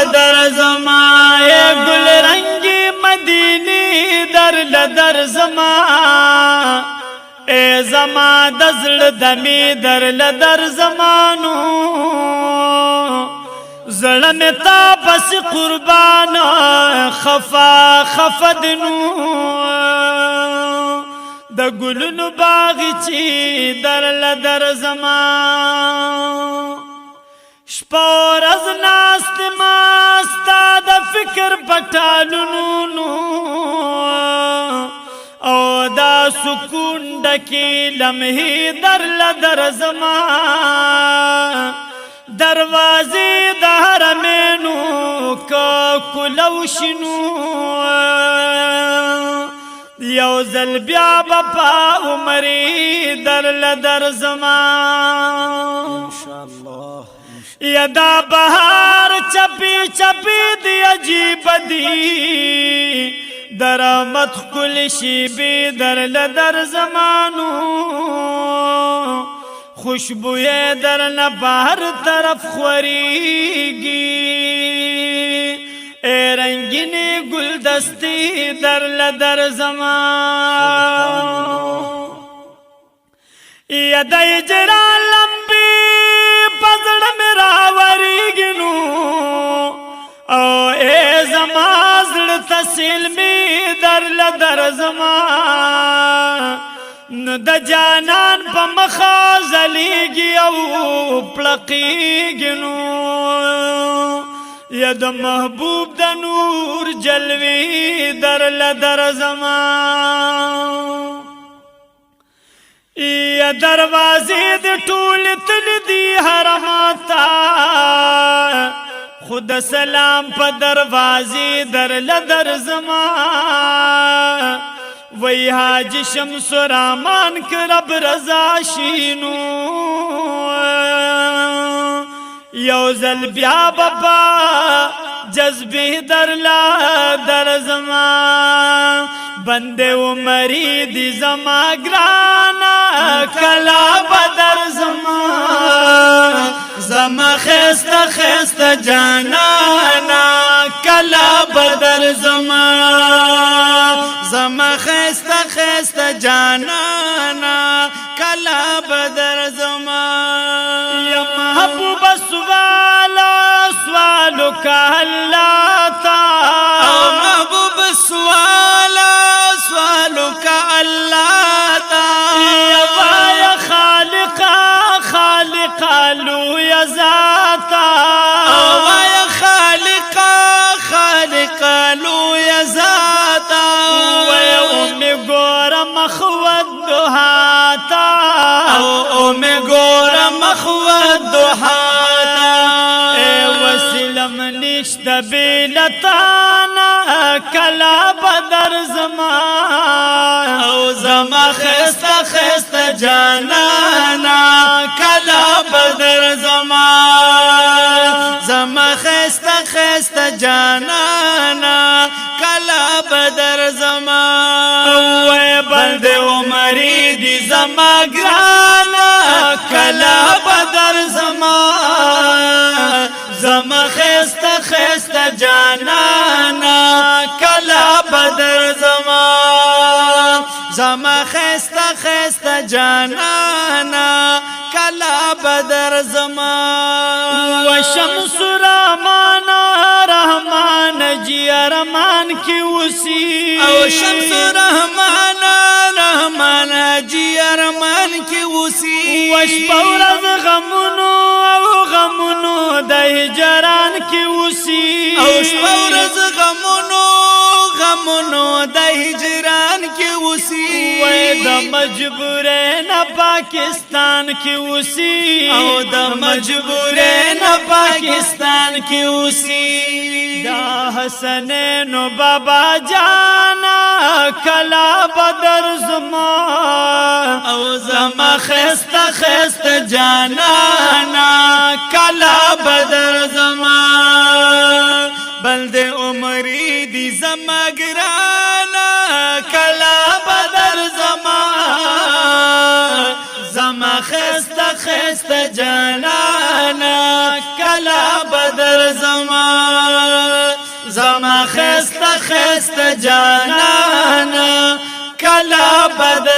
بدر زما اے گل رنگی مدینی در لدر زما اے زما دزل دمی در لدر زمانو زړه مې تا پس قربان خفا خفدنو د ګلونو باغ چې در لدر زما شپه ورځ ناست ما ستا د فکر پټالونو او دا سکون ډکې لمحې در لدر زما دروازې د حرمینو که کلو شنو یو ځل بیا به په عمرې در لدر زما انشاءالله یا دا بهار چپی چپی دی عجیب دی درامت کل شیبی در لدر زمانو خوشبوئے در نبہر طرف خوریگی اے رنگینی گلدستی در لدر زمان یا دا اجرا لمبی پزڑ میرا وریگنو او اے زمازڑ تسلمی در لدر زمان نو د جانان په مخا زلیږي او پړقیږي نو یا د محبوب د نور جلوی در لدر زمان یا دروازې د ټول تل دی حرماتا خود سلام په دروازې در لدر زمان وی حاج شمس رامان کرب رضا شینو یو ځل بیا بابا جذبی در لا در زمان بندے عمری دی زما گرانا کلا بدر زمان زما خیست خیست جانانا کلا بدر زمان زما خیست خیست جانانا کلا بدر زمان یا محبوب سوالا سوالو کا اللہ تا محبوب سوالا سوالو کا اللہ تا یا خالقا خالقا لو یا ذاتا یا خالقا خالقا لو یا ذاتا وی امی گور مخوت دہاتا امی گور مخوت دہاتا اے وسلم نشت بیلتانا کلا بدر زمان او زما خیست خیست جانانا کلا بدر زمان زما خیست خیست جانانا کلا بدر زمان وی بند عمری دی زما گرانا کلا بدر زمان زما خیست خیست جانانا کلا بدر زمان زما خیست خیست جانانا کلا بدر زمان و شمس رحمانا رحمان جی ارمان کی وسی او شمس رحمانا رحمان جی ارمان کی وسی وشپورز غمونو او غمونو د هجران کی وسی او شپورز غمونو غمونو د هجران کی وسی وای د مجبورین پاکستان کی وسی او د مجبورین پاکستان کی وسی دا حسنین بابا جانا کلا بدر زمان او زما خیست خیست جانانا کلا بدر زمان بلد عمری دی زما گرانا کلا بدر زمان زما خیست خیست جانانا کلا بدر زمان زما خسته خسته جانانا کلا بد